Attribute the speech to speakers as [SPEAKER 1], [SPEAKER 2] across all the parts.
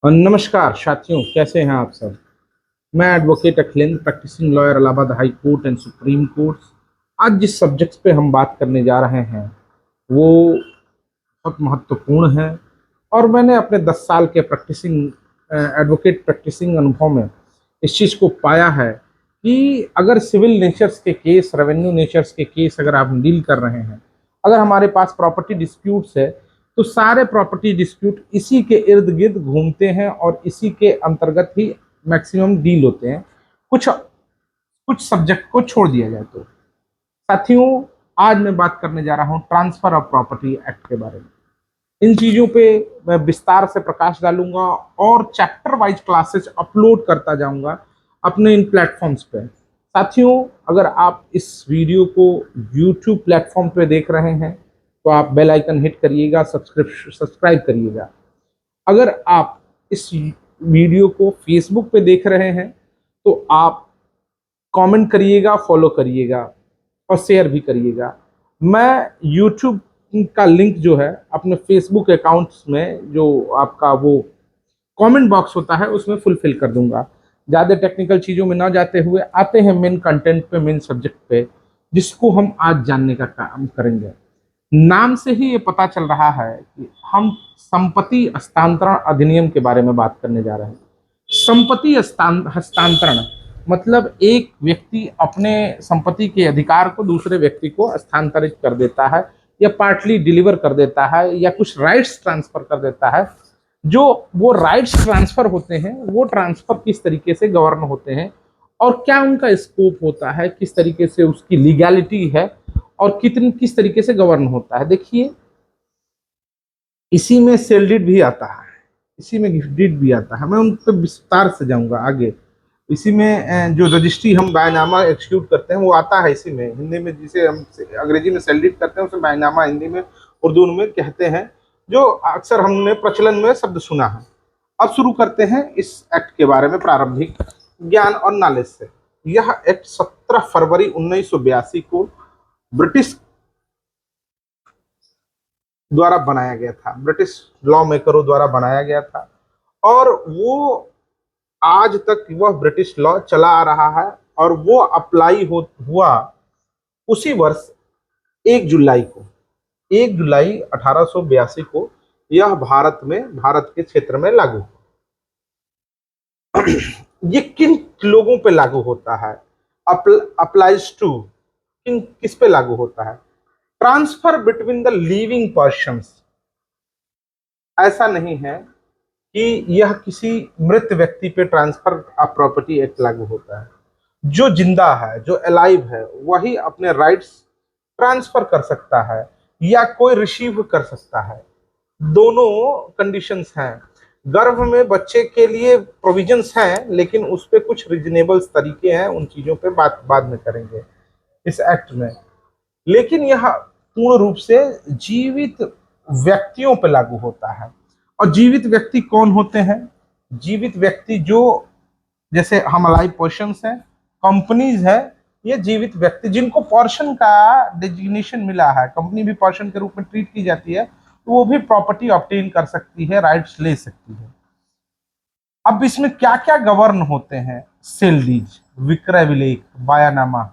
[SPEAKER 1] नमस्कार साथियों, कैसे हैं आप सब। मैं advocate Akhilendra, practising lawyer, Allahabad high court and supreme court. आज जिस सब्जेक्ट पे हम बात करने जा रहे हैं वो बहुत महत्वपूर्ण है और मैंने अपने 10 साल के प्रैक्टिसिंग एडवोकेट प्रैक्टिसिंग अनुभव में इस चीज़ को पाया है कि अगर सिविल नेचर्स के केस, रेवेन्यू नेचर्स के केस अगर आप डील कर रहे हैं, अगर हमारे पास प्रॉपर्टी डिस्प्यूट्स है, तो सारे प्रॉपर्टी डिस्प्यूट इसी के इर्द गिर्द घूमते हैं और इसी के अंतर्गत ही मैक्सिमम डील होते हैं, कुछ कुछ सब्जेक्ट को छोड़ दिया जाए तो। साथियों, आज मैं बात करने जा रहा हूं ट्रांसफर ऑफ प्रॉपर्टी एक्ट के बारे में। इन चीज़ों पे मैं विस्तार से प्रकाश डालूंगा और चैप्टर वाइज क्लासेस अपलोड करता जाऊंगा अपने इन प्लेटफॉर्म्स पे। साथियों, अगर आप इस वीडियो को यूट्यूब प्लेटफॉर्म पे देख रहे हैं तो आप बेल आइकन हिट करिएगा, सब्सक्राइब करिएगा। अगर आप इस वीडियो को फेसबुक पे देख रहे हैं तो आप कमेंट करिएगा, फॉलो करिएगा और शेयर भी करिएगा। मैं यूट्यूब का लिंक जो है अपने फेसबुक अकाउंट्स में, जो आपका वो कमेंट बॉक्स होता है, उसमें फुलफिल कर दूंगा। ज़्यादा टेक्निकल चीज़ों में ना जाते हुए आते हैं मेन कंटेंट पे, मेन सब्जेक्ट पे, जिसको हम आज जानने का काम करेंगे। नाम से ही ये पता चल रहा है कि हम संपत्ति हस्तांतरण अधिनियम के बारे में बात करने जा रहे हैं। संपत्ति हस्तांतरण मतलब एक व्यक्ति अपने संपत्ति के अधिकार को दूसरे व्यक्ति को हस्तांतरित कर देता है या पार्टली डिलीवर कर देता है या कुछ राइट्स ट्रांसफर कर देता है। जो वो राइट्स ट्रांसफर होते हैं, वो ट्रांसफर किस तरीके से गवर्न होते हैं और क्या उनका स्कोप होता है, किस तरीके से उसकी लीगैलिटी है और किस तरीके से गवर्न होता है। देखिए, इसी में सेल डीड भी आता है, इसी में गिफ्ट डीड भी आता है। मैं उन पर विस्तार से जाऊंगा आगे। इसी में जो रजिस्ट्री हम बायनामा एक्सिक्यूट करते हैं वो आता है इसी में, हिंदी में जिसे हम अंग्रेजी में सेल डीड करते हैं उसे बायनामा हिंदी में, उर्दू में कहते हैं, जो अक्सर हमने प्रचलन में शब्द सुना है। अब शुरू करते हैं इस एक्ट के बारे में प्रारंभिक ज्ञान और नॉलेज से। यह एक्ट 17 फरवरी 1982 को ब्रिटिश द्वारा बनाया गया था, ब्रिटिश लॉ मेकरों द्वारा बनाया गया था और वो आज तक वह ब्रिटिश लॉ चला आ रहा है और वो अप्लाई हुआ उसी वर्ष 1 जुलाई को, 1 जुलाई 1882 को यह भारत के क्षेत्र में लागू। ये किन लोगों पे लागू होता है, अप्लाइज टू, किस पे लागू होता है? Transfer between the living persons. ऐसा नहीं है कि यह किसी मृत व्यक्ति पे ट्रांसफर ऑफ प्रॉपर्टी एक्ट लागू होता है। जो जिंदा है, जो अलाइव है, वही अपने राइट्स ट्रांसफर कर सकता है या कोई रिसीव कर सकता है। दोनों कंडीशंस हैं। गर्भ में बच्चे के लिए प्रोविजंस हैं, लेकिन उस पर कुछ रिजनेबल तरीके हैं, उन चीजों पे बात बाद में करेंगे इस एक्ट में। लेकिन यह पूर्ण रूप से जीवित व्यक्तियों पर लागू होता है। और जीवित व्यक्ति कौन होते हैं? जीवित व्यक्ति जो, जैसे हम लाइव पर्सन्स हैं, कंपनीज है, ये जीवित व्यक्ति जिनको पर्सन का डेजिग्नेशन मिला है, कंपनी भी पर्सन के रूप में ट्रीट की जाती है, तो वो भी प्रॉपर्टी ऑब्टेन कर सकती है, राइट्स ले सकती है। अब इसमें क्या क्या गवर्न होते हैं? सेल डीड, विक्रय विलेख, बायानामा,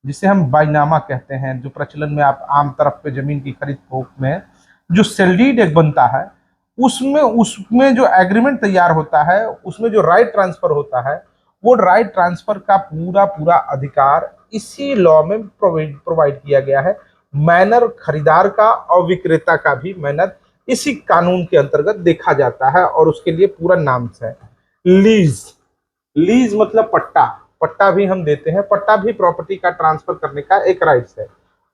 [SPEAKER 1] जिसे हम बायनामा कहते हैं, जो प्रचलन में आप आम तरफ पे जमीन की खरीद फरोख्त में जो सेल डीड एक बनता है, उसमें उसमें जो एग्रीमेंट तैयार होता है, उसमें जो राइट ट्रांसफर होता है, वो राइट ट्रांसफर का पूरा पूरा अधिकार इसी लॉ में प्रोवाइड किया गया है। मैनर खरीदार का और विक्रेता का भी मैनर इसी कानून के अंतर्गत देखा जाता है और उसके लिए पूरा नाम है लीज। लीज मतलब पट्टा, पट्टा भी हम देते हैं। पट्टा भी प्रॉपर्टी का ट्रांसफर करने का एक राइट्स है।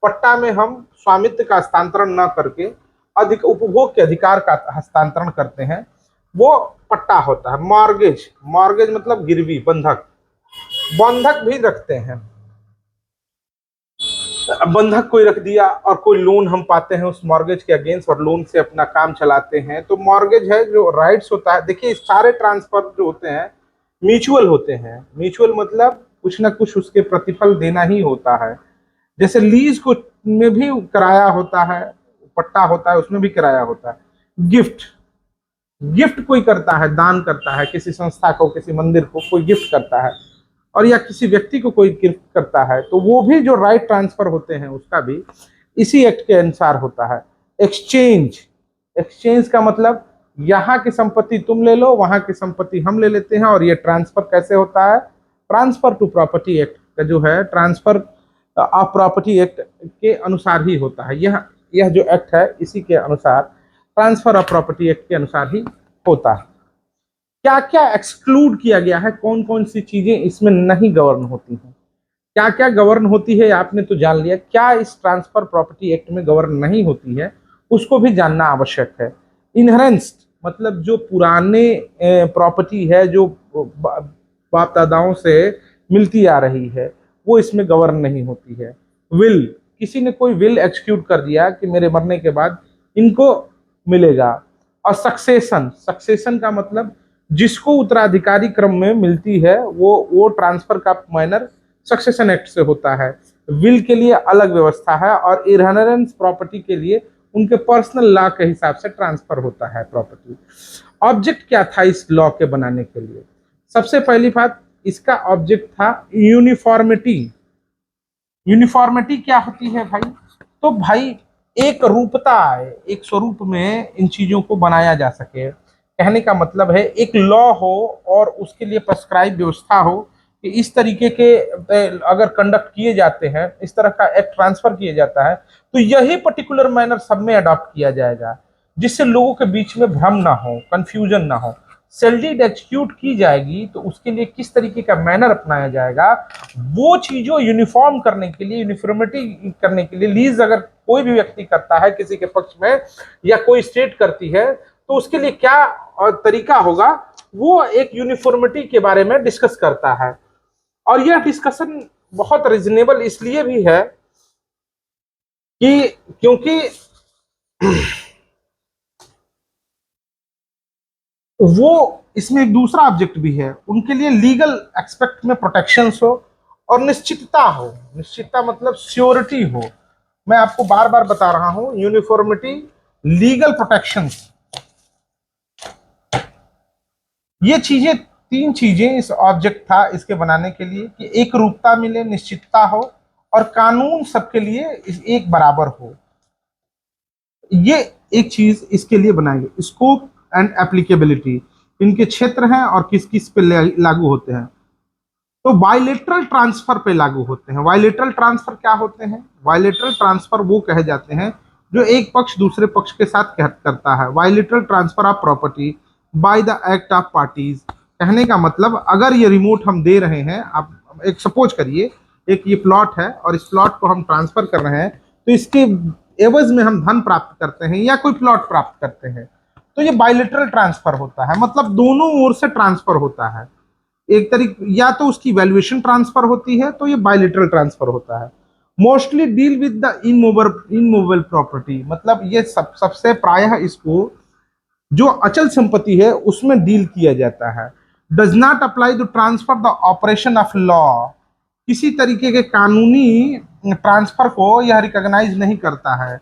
[SPEAKER 1] पट्टा में हम स्वामित्व का हस्तांतरण न करके अधिक उपभोग के अधिकार का हस्तांतरण करते हैं, वो पट्टा होता है। मॉर्गेज, मॉर्गेज मतलब गिरवी, बंधक, बंधक भी रखते हैं। बंधक कोई रख दिया और कोई लोन हम पाते हैं उस मॉर्गेज के अगेंस्ट और लोन से अपना काम चलाते हैं, तो मॉर्गेज है जो राइट्स होता है। देखिए, सारे ट्रांसफर जो होते हैं म्यूचुअल होते हैं। म्यूचुअल मतलब कुछ ना कुछ उसके प्रतिफल देना ही होता है। जैसे लीज को में भी किराया होता है, पट्टा होता है, उसमें भी किराया होता है। गिफ्ट, गिफ्ट कोई करता है, दान करता है, किसी संस्था को, किसी मंदिर को कोई गिफ्ट करता है, और या किसी व्यक्ति को कोई गिफ्ट करता है, तो वो भी जो राइट ट्रांसफर होते हैं उसका भी इसी एक्ट के अनुसार होता है। एक्सचेंज, एक्सचेंज का मतलब यहाँ की संपत्ति तुम ले लो, वहां की संपत्ति हम ले लेते हैं, और ये ट्रांसफर कैसे होता है? ट्रांसफर टू प्रॉपर्टी एक्ट का जो है, ट्रांसफर ऑफ प्रॉपर्टी एक्ट के अनुसार ही होता है। यह जो एक्ट है इसी के अनुसार, ट्रांसफर ऑफ प्रॉपर्टी एक्ट के अनुसार ही होता है। क्या क्या एक्सक्लूड किया गया है, कौन कौन सी चीजें इसमें नहीं गवर्न होती हैं, क्या क्या गवर्न होती है, आपने तो जान लिया। क्या इस ट्रांसफर प्रॉपर्टी एक्ट में गवर्न नहीं होती है उसको भी जानना आवश्यक है। इनहेरेंस मतलब जो पुराने प्रॉपर्टी है, जो बाप दादाओं से मिलती आ रही है, वो इसमें गवर्न नहीं होती है। विल, किसी ने कोई विल एक्सक्यूट कर दिया कि मेरे मरने के बाद इनको मिलेगा। और सक्सेशन, सक्सेशन का मतलब जिसको उत्तराधिकारी क्रम में मिलती है वो ट्रांसफर का मैनर सक्सेशन एक्ट से होता है। विल के लिए अलग व्यवस्था है, और इनहेरिटेंस प्रॉपर्टी के लिए उनके पर्सनल लॉ के हिसाब से ट्रांसफर होता है प्रॉपर्टी। ऑब्जेक्ट क्या था इस लॉ के बनाने के लिए? सबसे पहली बात, इसका ऑब्जेक्ट था यूनिफॉर्मिटी। यूनिफॉर्मिटी क्या होती है भाई? तो भाई एक रूपता आए, एक स्वरूप में इन चीजों को बनाया जा सके। कहने का मतलब है एक लॉ हो और उसके लिए प्रेस्क्राइब व्यवस्था हो कि इस तरीके के अगर कंडक्ट किए जाते हैं, इस तरह का एक्ट ट्रांसफर किया जाता है, तो यही पर्टिकुलर मैनर सब में अडॉप्ट किया जाएगा, जिससे लोगों के बीच में भ्रम ना हो, कंफ्यूजन ना हो। सेल डीड एग्जीक्यूट की जाएगी तो उसके लिए किस तरीके का मैनर अपनाया जाएगा, वो चीजों यूनिफॉर्म करने के लिए, यूनिफॉर्मिटी करने के लिए, लीज अगर कोई भी व्यक्ति करता है किसी के पक्ष में, या कोई स्टेट करती है, तो उसके लिए क्या तरीका होगा, वो एक यूनिफॉर्मिटी के बारे में डिस्कस करता है। और यह डिस्कशन बहुत रीजनेबल इसलिए भी है कि क्योंकि वो इसमें एक दूसरा ऑब्जेक्ट भी है, उनके लिए लीगल एक्सपेक्ट में प्रोटेक्शन हो और निश्चितता हो। निश्चितता मतलब श्योरिटी हो। मैं आपको बार बार बता रहा हूं, यूनिफॉर्मिटी, लीगल प्रोटेक्शन, ये चीजें, तीन चीजें इस ऑब्जेक्ट था इसके बनाने के लिए, कि एक रूपता मिले, निश्चितता हो, और कानून सबके लिए एक बराबर हो। ये एक चीज इसके लिए बनाई गई। स्कोप एंड एप्लीकेबिलिटी, इनके क्षेत्र हैं और किस किस पे लागू होते हैं। तो बायलेटरल ट्रांसफर पे लागू होते हैं। बायलेटरल ट्रांसफर क्या होते हैं? बायलेटरल ट्रांसफर वो कहे जाते हैं जो एक पक्ष दूसरे पक्ष के साथ करता है। Bilateral transfer of property by the act of parties. कहने का मतलब, अगर ये रिमोट हम दे रहे हैं, आप एक सपोज करिए, एक ये प्लॉट है और इस प्लॉट को हम ट्रांसफर कर रहे हैं, तो इसके एवज में हम धन प्राप्त करते हैं या कोई प्लॉट प्राप्त करते हैं, तो ये बायलेटरल ट्रांसफर होता है। मतलब दोनों ओर से ट्रांसफर होता है। एक तरीके, या तो उसकी वैल्यूएशन ट्रांसफर होती है, तो ये बायलेटरल ट्रांसफर होता है। Mostly deal with the immovable property, मतलब ये सबसे प्रायः इसको जो अचल संपत्ति है उसमें डील किया जाता है। Does not apply to transfer the operation of law, किसी तरीके के कानूनी ट्रांसफर को यह रिकॉग्नाइज नहीं करता है।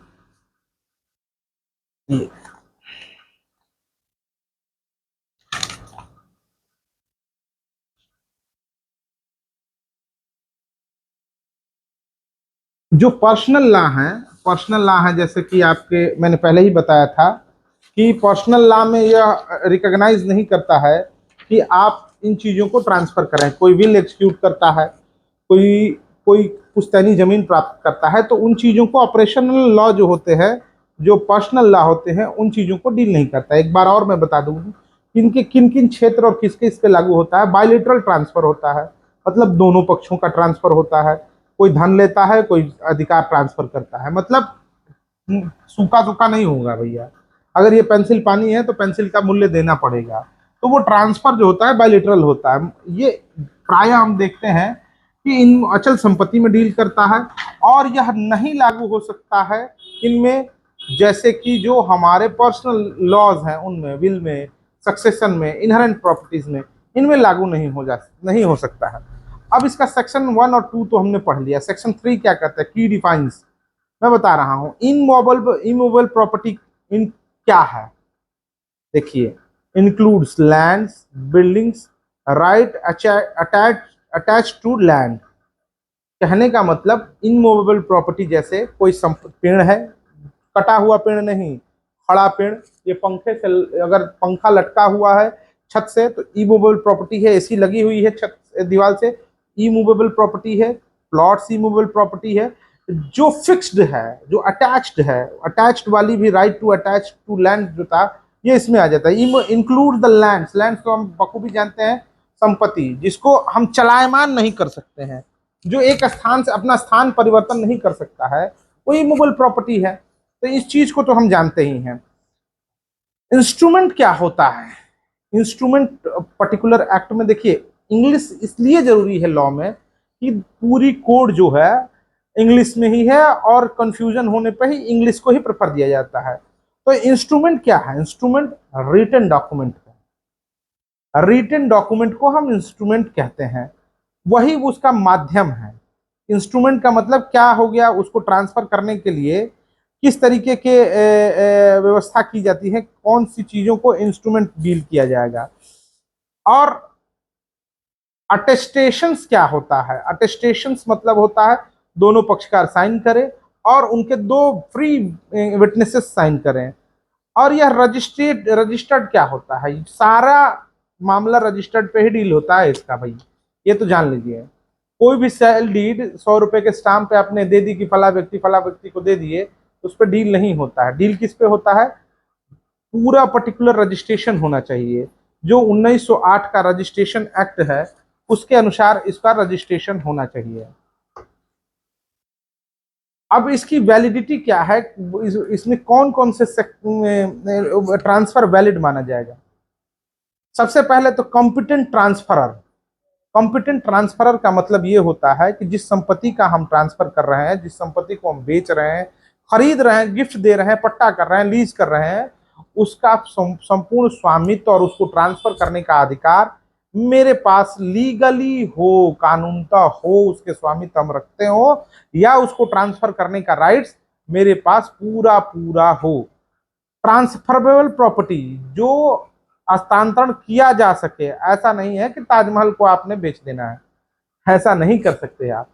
[SPEAKER 1] जो पर्सनल लॉ है, पर्सनल लॉ है, जैसे कि आपके मैंने पहले ही बताया था कि पर्सनल लॉ में यह रिकॉग्नाइज नहीं करता है कि आप इन चीज़ों को ट्रांसफर करें। कोई विल एक्सक्यूट करता है, कोई कोई पुश्तैनी जमीन प्राप्त करता है, तो उन चीज़ों को ऑपरेशनल लॉ जो होते हैं, जो पर्सनल लॉ होते हैं, उन चीज़ों को डील नहीं करता। एक बार और मैं बता दूँ किन किन किन क्षेत्र और किस किस पे लागू होता है। बायलेटरल ट्रांसफर होता है, मतलब दोनों पक्षों का ट्रांसफर होता है। कोई धन लेता है, कोई अधिकार ट्रांसफर करता है। मतलब सूखा सूखा नहीं होगा भैया, अगर ये पेंसिल पानी है तो पेंसिल का मूल्य देना पड़ेगा। तो वो ट्रांसफर जो होता है बायलेटरल होता है। ये प्राय हम देखते हैं कि इन अचल संपत्ति में डील करता है, और यह नहीं लागू हो सकता है इनमें, जैसे कि जो हमारे पर्सनल लॉज हैं उनमें, विल में, सक्सेशन में, इनहेरेंट प्रॉपर्टीज में, इनमें लागू नहीं हो सकता है। अब इसका सेक्शन 1 और 2 तो हमने पढ़ लिया। सेक्शन 3 क्या कहता है? की डिफाइंस। मैं बता रहा हूं इमूवेबल प्रॉपर्टी इन क्या है। देखिए, includes lands, buildings, right attached to land। कहने का मतलब इनमूवेबल प्रॉपर्टी जैसे कोई पेड़ है, कटा हुआ पेड़ नहीं, खड़ा पेड़, ये पंखे से अगर पंखा लटका हुआ है छत से तो इमूवेबल प्रॉपर्टी है, एसी लगी हुई है छत दीवार से इमूवेबल प्रॉपर्टी है, प्लॉट्स इमूवेबल प्रॉपर्टी है। जो फिक्स्ड है, जो अटैच्ड है, अटैच्ड वाली भी right to attach to land जो था ये इसमें आ जाता है। इंक्लूड द लैंड्स, लैंड्स तो हम बखूबी जानते हैं संपत्ति जिसको हम चलायमान नहीं कर सकते हैं, जो एक स्थान से अपना स्थान परिवर्तन नहीं कर सकता है, वो इमूवेबल प्रॉपर्टी है। तो इस चीज को तो हम जानते ही हैं। इंस्ट्रूमेंट क्या होता है? इंस्ट्रूमेंट पर्टिकुलर एक्ट में देखिए, इंग्लिश इसलिए जरूरी है लॉ में कि पूरी कोड जो है इंग्लिश में ही है और कंफ्यूजन होने पर ही इंग्लिश को ही प्रेफर दिया जाता है। तो इंस्ट्रूमेंट क्या है? इंस्ट्रूमेंट रिटन डॉक्यूमेंट है। रिटन डॉक्यूमेंट को हम इंस्ट्रूमेंट कहते हैं, वही उसका माध्यम है। इंस्ट्रूमेंट का मतलब क्या हो गया? उसको ट्रांसफर करने के लिए किस तरीके के व्यवस्था की जाती है, कौन सी चीजों को इंस्ट्रूमेंट डील किया जाएगा। और अटेस्टेशंस क्या होता है? अटेस्टेशंस मतलब होता है दोनों पक्षकार साइन करें और उनके दो फ्री विटनेसेस साइन करें। और यह रजिस्टर्ड क्या होता है? सारा मामला रजिस्टर्ड पे ही डील होता है इसका भाई, ये तो जान लीजिए। कोई भी सेल डीड 100 रुपए के स्टाम्प पे आपने दे दी कि फला व्यक्ति को दे दिए, उस पर डील नहीं होता है। डील किस पे होता है? पूरा पर्टिकुलर रजिस्ट्रेशन होना चाहिए। जो 1908 का रजिस्ट्रेशन एक्ट है उसके अनुसार इसका रजिस्ट्रेशन होना चाहिए। अब इसकी वैलिडिटी क्या है? इसमें कौन कौन से ट्रांसफर वैलिड माना जाएगा? सबसे पहले तो कॉम्पिटेंट ट्रांसफरर। कॉम्पिटेंट ट्रांसफरर का मतलब ये होता है कि जिस संपत्ति का हम ट्रांसफर कर रहे हैं, जिस संपत्ति को हम बेच रहे हैं, खरीद रहे हैं, गिफ्ट दे रहे हैं, पट्टा कर रहे हैं, लीज कर रहे हैं, उसका संपूर्ण स्वामित्व और उसको ट्रांसफर करने का अधिकार मेरे पास लीगली हो, कानूनता हो, उसके स्वामित्व हम रखते हो, या उसको ट्रांसफर करने का राइट्स मेरे पास पूरा पूरा हो। ट्रांसफरेबल प्रॉपर्टी, जो हस्तांतरण किया जा सके। ऐसा नहीं है कि ताजमहल को आपने बेच देना है, ऐसा नहीं कर सकते आप।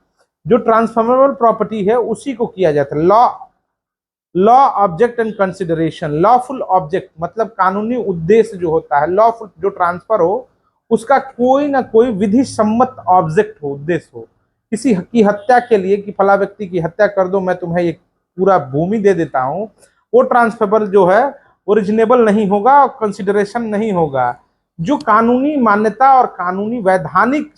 [SPEAKER 1] जो ट्रांसफरेबल प्रॉपर्टी है उसी को किया जाता है। Law object and consideration. Lawful object मतलब कानूनी उद्देश्य जो होता है, लॉफुल जो ट्रांसफर हो उसका कोई ना कोई विधि सम्मत ऑब्जेक्ट हो, उद्देश्य हो। किसी की हत्या के लिए कि फला व्यक्ति की हत्या कर दो, मैं तुम्हें एक पूरा भूमि दे देता हूं, वो ट्रांसफरेबल जो है ओरिजिनेबल नहीं होगा और कंसिडरेशन नहीं होगा। जो कानूनी मान्यता और कानूनी वैधानिक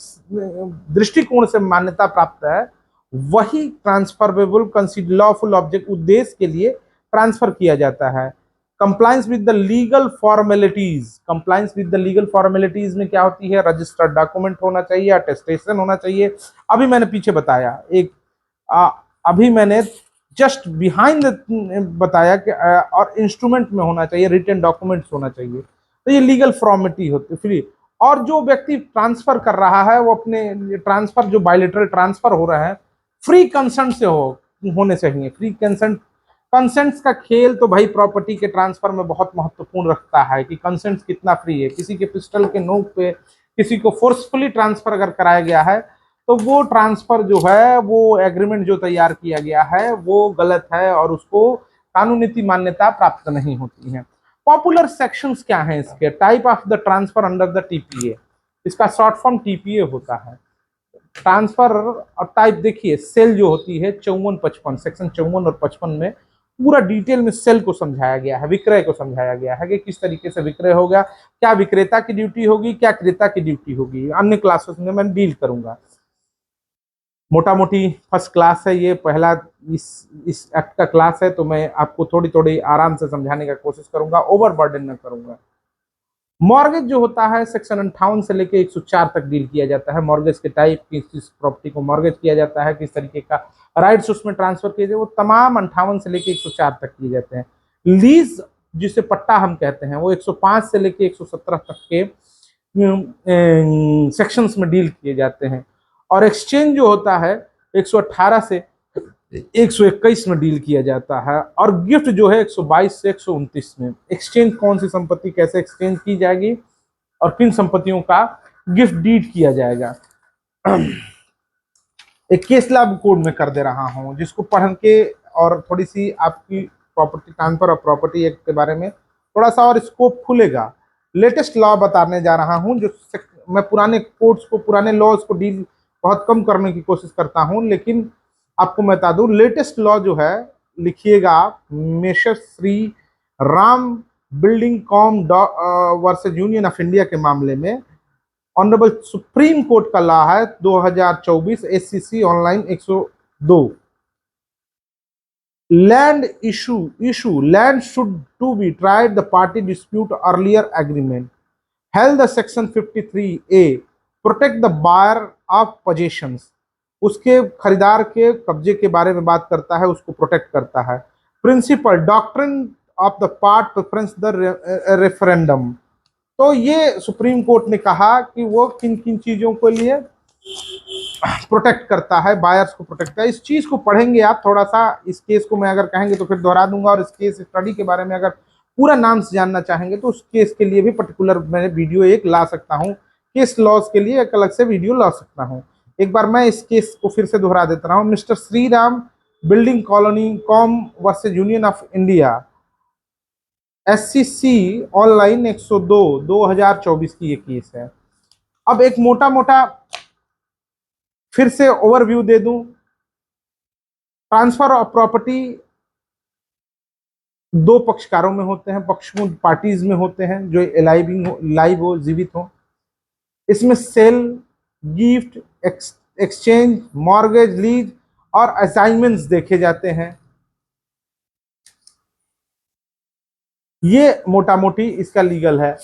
[SPEAKER 1] दृष्टिकोण से मान्यता प्राप्त है वही ट्रांसफरेबल लॉफुल ऑब्जेक्ट उद्देश्य के लिए ट्रांसफर किया जाता है। Compliance with the legal formalities. Compliance with the legal formalities में क्या होती है? रजिस्टर्ड डॉक्यूमेंट होना चाहिए, अटेस्टेशन होना चाहिए। अभी मैंने पीछे बताया अभी मैंने जस्ट बिहाइंड बताया कि और इंस्ट्रूमेंट में होना चाहिए, रिटन डॉक्यूमेंट्स होना चाहिए। तो ये लीगल फॉर्मेलिटी होती फ्री। और जो व्यक्ति ट्रांसफर कर रहा है वो अपने ट्रांसफर जो बायलेटरल ट्रांसफर हो रहा है फ्री कंसेंट से होने चाहिए। फ्री कंसेंट, कंसेंट्स का खेल तो भाई प्रॉपर्टी के ट्रांसफर में बहुत महत्वपूर्ण रखता है कि कंसेंट कितना फ्री है। किसी के पिस्टल के नोक पे किसी को फोर्सफुली ट्रांसफर अगर कराया गया है तो वो ट्रांसफर जो है, वो एग्रीमेंट जो तैयार किया गया है वो गलत है और उसको कानूनी मान्यता प्राप्त नहीं होती है। पॉपुलर सेक्शंस क्या हैं इसके? Type of the transfer under the TPA, इसका शॉर्ट फॉर्म टीपीए होता है। ट्रांसफर और टाइप देखिए, सेल जो होती है 54-55, सेक्शन 54 और 55 में पूरा डिटेल में सेल को समझाया गया है, विक्रय को समझाया गया है कि किस तरीके से विक्रय होगा, क्या विक्रेता की ड्यूटी होगी, क्या क्रेता की ड्यूटी होगी। अन्य क्लासेस में मैं डील करूंगा। मोटा मोटी फर्स्ट क्लास है ये, पहला इस एक्ट का क्लास है, तो मैं आपको थोड़ी थोड़ी आराम से समझाने का कोशिश करूंगा, ओवरबर्डन न करूंगा। मॉर्गेज जो होता है सेक्शन 58 से लेके 104 तक डील किया जाता है। मॉर्गेज के टाइप, किस प्रॉपर्टी को मॉर्गेज किया जाता है, किस तरीके का राइट्स उसमें ट्रांसफर किए जाए, वो तमाम 58 से लेके 104 तक किए जाते हैं। लीज जिसे पट्टा हम कहते हैं वो 105 से लेके 117 तक के सेक्शंस में डील किए जाते हैं। और एक्सचेंज जो होता है 118 से 121 में डील किया जाता है, और गिफ्ट जो है 122 से 129 में। एक्सचेंज कौन सी संपत्ति कैसे एक्सचेंज की जाएगी और किन संपत्तियों का गिफ्ट डीड किया जाएगा। एक केस लाभ कोड में कर दे रहा हूं, जिसको पढ़ के और थोड़ी सी आपकी प्रॉपर्टी ट्रांसफर और प्रॉपर्टी एक्ट के बारे में थोड़ा सा और स्कोप खुलेगा। लेटेस्ट लॉ बताने जा रहा हूं, जो मैं पुराने कोड्स को, पुराने लॉज को डील बहुत कम करने की कोशिश करता हूं, लेकिन आपको मैं बता दूं लेटेस्ट लॉ जो है, लिखिएगा आप, Messrs Shri Ram building co versus union of India के मामले में ऑनरेबल सुप्रीम कोर्ट का लॉ है 2024 SCC online 102। Land issue land should to be tried the party dispute earlier agreement held the section 53A protect the buyer of possessions. उसके खरीदार के कब्जे के बारे में बात करता है, उसको प्रोटेक्ट करता है। Principal doctrine of the part preference the referendum. तो ये सुप्रीम कोर्ट ने कहा कि वो किन किन चीजों के लिए प्रोटेक्ट करता है, बायर्स को प्रोटेक्ट करता है। इस चीज को पढ़ेंगे आप थोड़ा सा, इस केस को मैं अगर कहेंगे तो फिर दोहरा दूंगा, और इस केस स्टडी के बारे में अगर पूरा नाम से जानना चाहेंगे तो उस केस के लिए भी पर्टिकुलर मैं वीडियो एक ला सकता हूँ, केस लॉज के लिए एक अलग से वीडियो ला सकता हूँ। एक बार मैं इस केस को फिर से दोहरा देता हूँ। Mister Shri Ram building colony com versus union of India SCC online 102 2024 की ये केस है। अब एक मोटा मोटा फिर से ओवरव्यू दे दूं। ट्रांसफर ऑफ प्रॉपर्टी दो पक्षकारों में होते हैं, पक्षों पार्टीज में होते हैं, जो लाइव हो, जीवित हो। इसमें sale, gift, exchange, mortgage, lease और असाइनमेंट्स देखे जाते हैं। ये मोटा मोटी इसका लीगल है।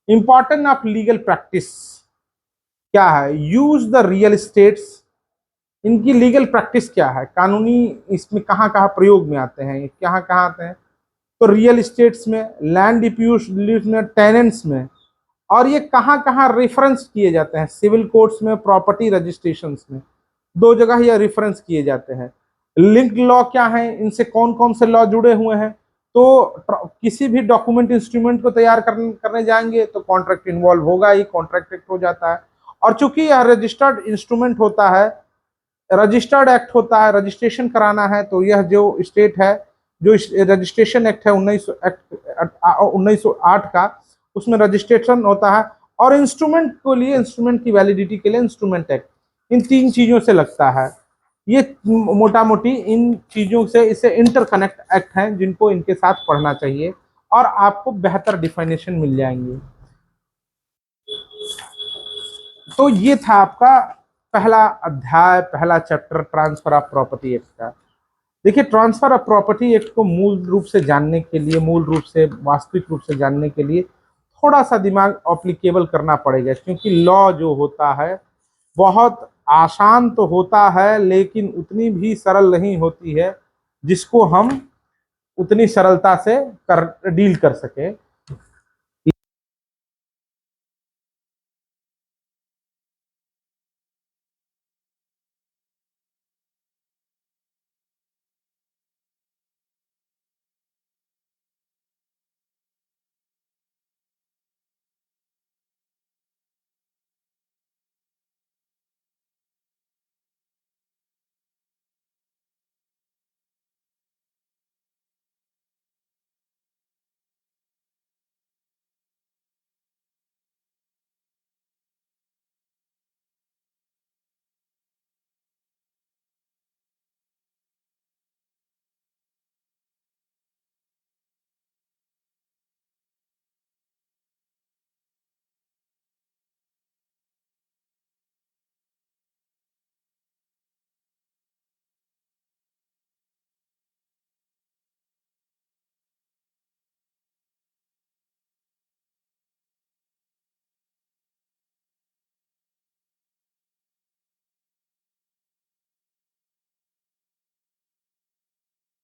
[SPEAKER 1] इंपॉर्टेंट ऑफ लीगल प्रैक्टिस क्या है? Use the real estates. इनकी लीगल प्रैक्टिस क्या है, कानूनी इसमें कहाँ कहाँ प्रयोग में आते हैं, कहाँ कहाँ आते हैं? तो रियल एस्टेट्स में, लैंड डिप्यूट में, टेनेंट्स में, और ये कहाँ कहाँ रेफरेंस किए जाते हैं? सिविल कोर्ट्स में, प्रॉपर्टी रजिस्ट्रेशंस में, दो जगह ये रेफरेंस किए जाते हैं। लिंक्ड लॉ क्या है, इनसे कौन कौन से लॉ जुड़े हुए हैं? तो किसी भी डॉक्यूमेंट इंस्ट्रूमेंट को तैयार करने जाएंगे तो कॉन्ट्रैक्ट इन्वॉल्व होगा ही, कॉन्ट्रैक्ट एक्ट हो जाता है। और चूंकि यह रजिस्टर्ड इंस्ट्रूमेंट होता है, रजिस्टर्ड एक्ट होता है, रजिस्ट्रेशन कराना है, तो यह जो स्टेट है, जो रजिस्ट्रेशन एक्ट है 1908 का, उसमें रजिस्ट्रेशन होता है। और इंस्ट्रूमेंट के लिए, इंस्ट्रूमेंट की वैलिडिटी के लिए इंस्ट्रूमेंट एक्ट, इन तीन चीजों से लगता है। ये मोटा मोटी इन चीजों से इसे इंटरकनेक्ट एक्ट हैं, जिनको इनके साथ पढ़ना चाहिए और आपको बेहतर डिफिनेशन मिल जाएंगे। तो ये था आपका पहला अध्याय, पहला chapter transfer of property act का। देखिए, ट्रांसफर ऑफ प्रॉपर्टी एक्ट को मूल रूप से जानने के लिए, मूल रूप से वास्तविक रूप से जानने के लिए थोड़ा सा दिमाग एप्लीकेबल करना पड़ेगा, क्योंकि लॉ जो होता है बहुत आसान तो होता है, लेकिन उतनी भी सरल नहीं होती है जिसको हम उतनी सरलता से डील कर सके।